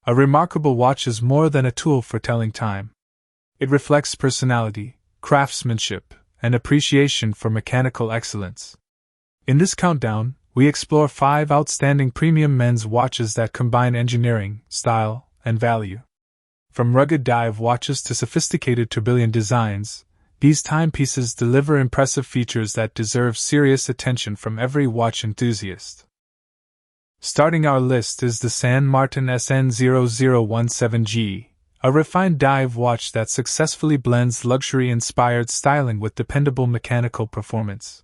A remarkable watch is more than a tool for telling time. It reflects personality, craftsmanship, and appreciation for mechanical excellence. In this countdown, we explore 5 outstanding premium men's watches that combine engineering, style, and value. From rugged dive watches to sophisticated tourbillon designs, these timepieces deliver impressive features that deserve serious attention from every watch enthusiast. Starting our list is the Martin SN0017-GE, a refined dive watch that successfully blends luxury-inspired styling with dependable mechanical performance.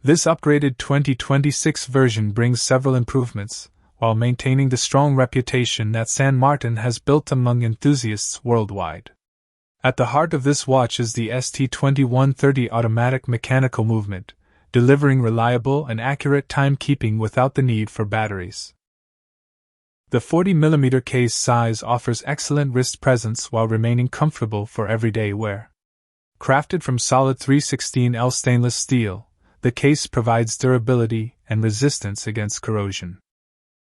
This upgraded 2026 version brings several improvements, while maintaining the strong reputation that San Martin has built among enthusiasts worldwide. At the heart of this watch is the ST2130 automatic mechanical movement, delivering reliable and accurate timekeeping without the need for batteries. The 40mm case size offers excellent wrist presence while remaining comfortable for everyday wear. Crafted from solid 316L stainless steel, the case provides durability and resistance against corrosion.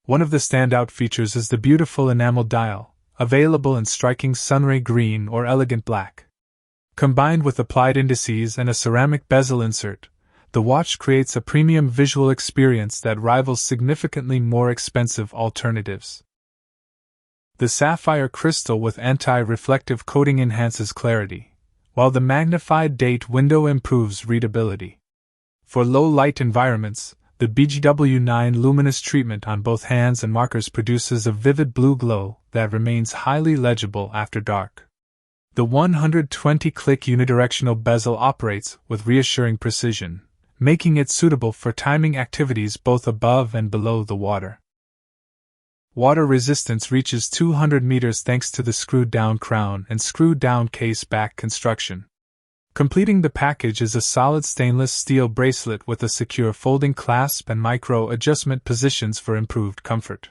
One of the standout features is the beautiful enamel dial, available in striking sunray green or elegant black. Combined with applied indices and a ceramic bezel insert, the watch creates a premium visual experience that rivals significantly more expensive alternatives. The sapphire crystal with anti-reflective coating enhances clarity, while the magnified date window improves readability. For low-light environments, the BGW9 luminous treatment on both hands and markers produces a vivid blue glow that remains highly legible after dark. The 120-click unidirectional bezel operates with reassuring precision, making it suitable for timing activities both above and below the water. Water resistance reaches 200 meters thanks to the screwed-down crown and screwed-down case back construction. Completing the package is a solid stainless steel bracelet with a secure folding clasp and micro-adjustment positions for improved comfort.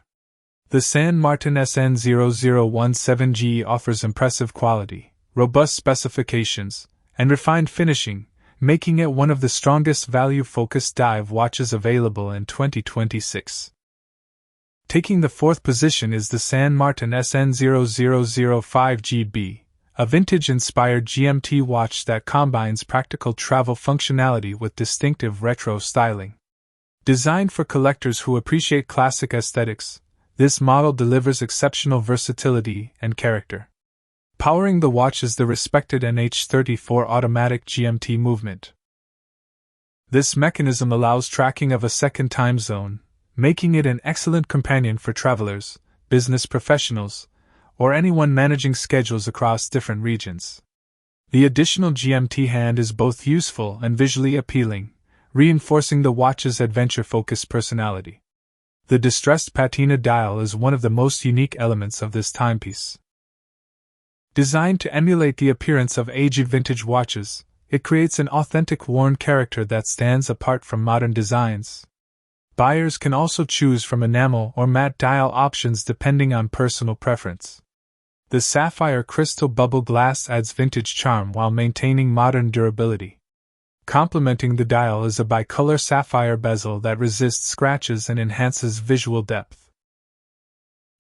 The Martin SN0017-GE offers impressive quality, robust specifications, and refined finishing, making it one of the strongest value-focused dive watches available in 2026. Taking the 4th position is the Martin SN0005G-B, a vintage-inspired GMT watch that combines practical travel functionality with distinctive retro styling. Designed for collectors who appreciate classic aesthetics, this model delivers exceptional versatility and character. Powering the watch is the respected NH34 automatic GMT movement. This mechanism allows tracking of a second time zone, making it an excellent companion for travelers, business professionals, or anyone managing schedules across different regions. The additional GMT hand is both useful and visually appealing, reinforcing the watch's adventure-focused personality. The distressed patina dial is one of the most unique elements of this timepiece. Designed to emulate the appearance of aged vintage watches, it creates an authentic worn character that stands apart from modern designs. Buyers can also choose from enamel or matte dial options depending on personal preference. The sapphire crystal bubble glass adds vintage charm while maintaining modern durability. Complementing the dial is a bicolor sapphire bezel that resists scratches and enhances visual depth.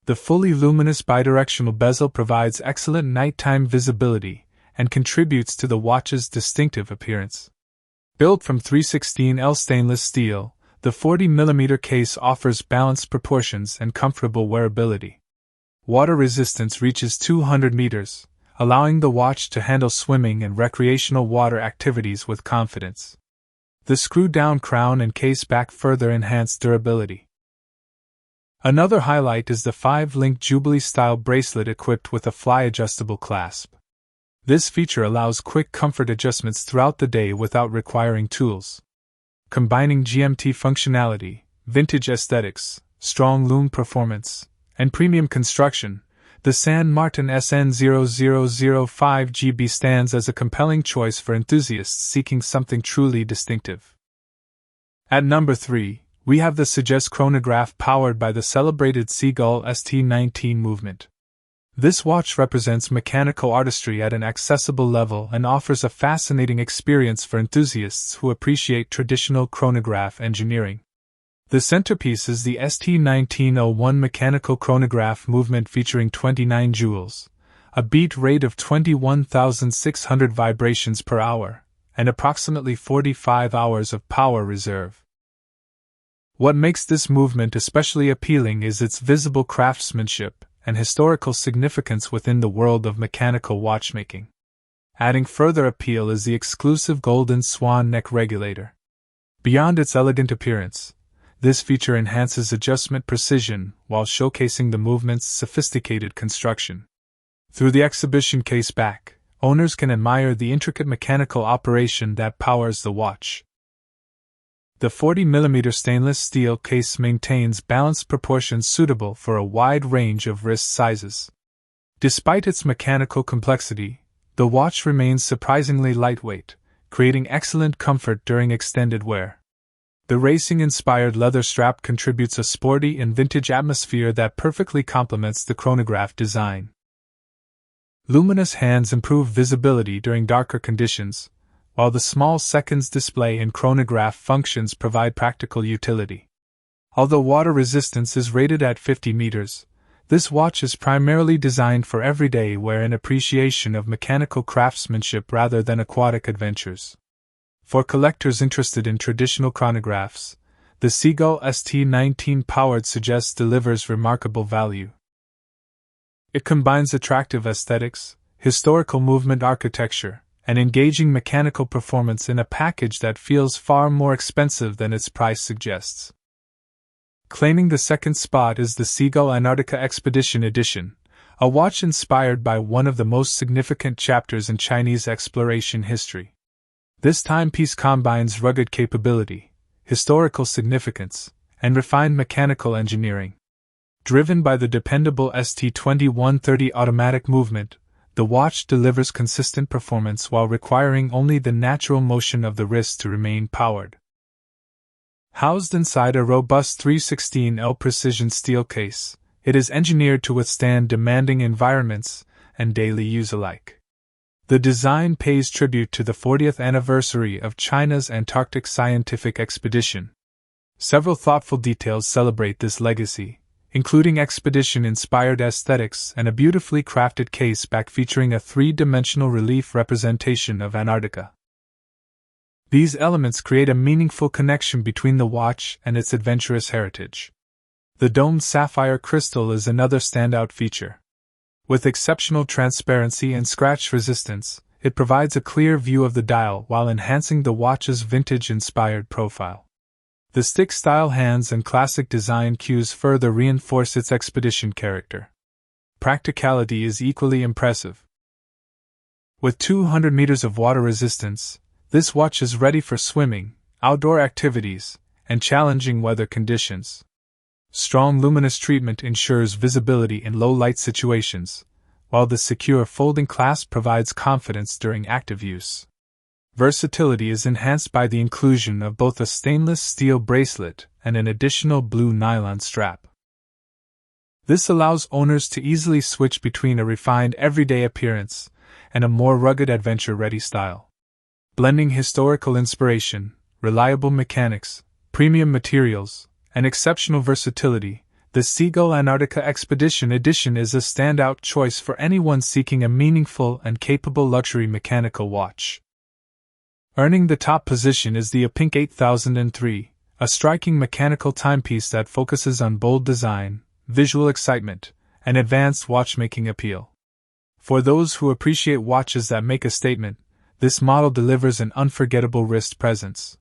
The fully luminous bidirectional bezel provides excellent nighttime visibility and contributes to the watch's distinctive appearance. Built from 316L stainless steel, the 40mm case offers balanced proportions and comfortable wearability. Water resistance reaches 200 meters, allowing the watch to handle swimming and recreational water activities with confidence. The screw-down crown and case back further enhance durability. Another highlight is the 5-link Jubilee-style bracelet equipped with a fly-adjustable clasp. This feature allows quick comfort adjustments throughout the day without requiring tools. Combining GMT functionality, vintage aesthetics, strong loom performance, and premium construction, the Martin SN0005G-B stands as a compelling choice for enthusiasts seeking something truly distinctive. At number 3, we have the Seagull chronograph powered by the celebrated Seagull ST19 movement. This watch represents mechanical artistry at an accessible level and offers a fascinating experience for enthusiasts who appreciate traditional chronograph engineering. The centerpiece is the ST1901 mechanical chronograph movement featuring 29 joules, a beat rate of 21,600 vibrations per hour, and approximately 45 hours of power reserve. What makes this movement especially appealing is its visible craftsmanship and historical significance within the world of mechanical watchmaking. Adding further appeal is the exclusive golden swan neck regulator. Beyond its elegant appearance, this feature enhances adjustment precision while showcasing the movement's sophisticated construction. Through the exhibition case back, owners can admire the intricate mechanical operation that powers the watch. The 40mm stainless steel case maintains balanced proportions suitable for a wide range of wrist sizes. Despite its mechanical complexity, the watch remains surprisingly lightweight, creating excellent comfort during extended wear. The racing-inspired leather strap contributes a sporty and vintage atmosphere that perfectly complements the chronograph design. Luminous hands improve visibility during darker conditions, while the small seconds display and chronograph functions provide practical utility. Although water resistance is rated at 50 meters, this watch is primarily designed for everyday wear and appreciation of mechanical craftsmanship rather than aquatic adventures. For collectors interested in traditional chronographs, the Seagull ST19 powered Suggest delivers remarkable value. It combines attractive aesthetics, historical movement architecture, and engaging mechanical performance in a package that feels far more expensive than its price suggests. Claiming the second spot is the Seagull Antarctica Expedition Edition, a watch inspired by one of the most significant chapters in Chinese exploration history. This timepiece combines rugged capability, historical significance, and refined mechanical engineering. Driven by the dependable ST2130 automatic movement, the watch delivers consistent performance while requiring only the natural motion of the wrist to remain powered. Housed inside a robust 316L precision steel case, it is engineered to withstand demanding environments and daily use alike. The design pays tribute to the 40th anniversary of China's Antarctic scientific expedition. Several thoughtful details celebrate this legacy, including expedition-inspired aesthetics and a beautifully crafted case back featuring a three-dimensional relief representation of Antarctica. These elements create a meaningful connection between the watch and its adventurous heritage. The domed sapphire crystal is another standout feature. With exceptional transparency and scratch resistance, it provides a clear view of the dial while enhancing the watch's vintage-inspired profile. The stick-style hands and classic design cues further reinforce its expedition character. Practicality is equally impressive. With 200 meters of water resistance, this watch is ready for swimming, outdoor activities, and challenging weather conditions. Strong luminous treatment ensures visibility in low-light situations, while the secure folding clasp provides confidence during active use. Versatility is enhanced by the inclusion of both a stainless steel bracelet and an additional blue nylon strap. This allows owners to easily switch between a refined everyday appearance and a more rugged adventure-ready style. Blending historical inspiration, reliable mechanics, premium materials, and exceptional versatility, the Seagull Antarctica Expedition Edition is a standout choice for anyone seeking a meaningful and capable luxury mechanical watch. Earning the top position is the OUPINKE 8003, a striking mechanical timepiece that focuses on bold design, visual excitement, and advanced watchmaking appeal. For those who appreciate watches that make a statement, this model delivers an unforgettable wrist presence.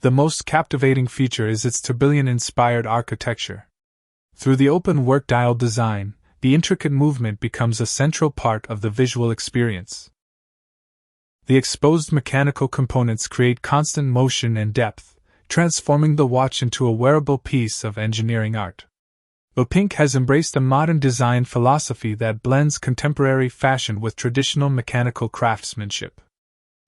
The most captivating feature is its tourbillon-inspired architecture. Through the open work dial design, the intricate movement becomes a central part of the visual experience. The exposed mechanical components create constant motion and depth, transforming the watch into a wearable piece of engineering art. OUPINKE has embraced a modern design philosophy that blends contemporary fashion with traditional mechanical craftsmanship.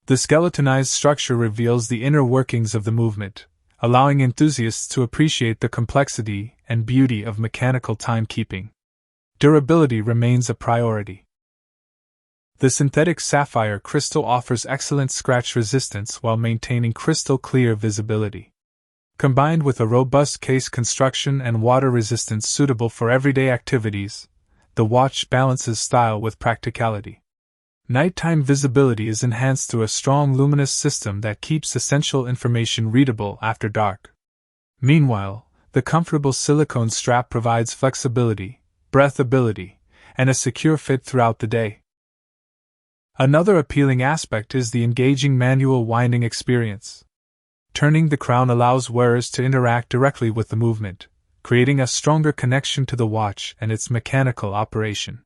The skeletonized structure reveals the inner workings of the movement, allowing enthusiasts to appreciate the complexity and beauty of mechanical timekeeping. Durability remains a priority. The synthetic sapphire crystal offers excellent scratch resistance while maintaining crystal clear visibility. Combined with a robust case construction and water resistance suitable for everyday activities, the watch balances style with practicality. Nighttime visibility is enhanced through a strong luminous system that keeps essential information readable after dark. Meanwhile, the comfortable silicone strap provides flexibility, breathability, and a secure fit throughout the day. Another appealing aspect is the engaging manual winding experience. Turning the crown allows wearers to interact directly with the movement, creating a stronger connection to the watch and its mechanical operation.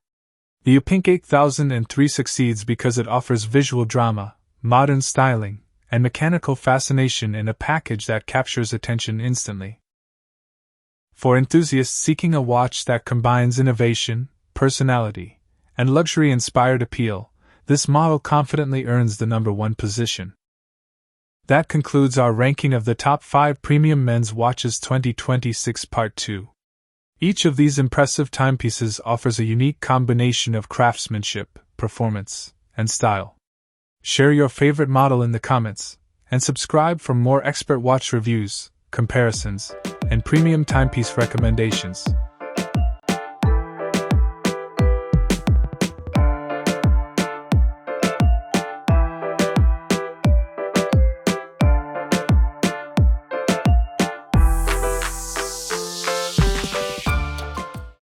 The OUPINKE 8003 succeeds because it offers visual drama, modern styling, and mechanical fascination in a package that captures attention instantly. For enthusiasts seeking a watch that combines innovation, personality, and luxury-inspired appeal, this model confidently earns the #1 position. That concludes our ranking of the top 5 premium men's watches 2026 Part 2. Each of these impressive timepieces offers a unique combination of craftsmanship, performance, and style. Share your favorite model in the comments, and subscribe for more expert watch reviews, comparisons, and premium timepiece recommendations.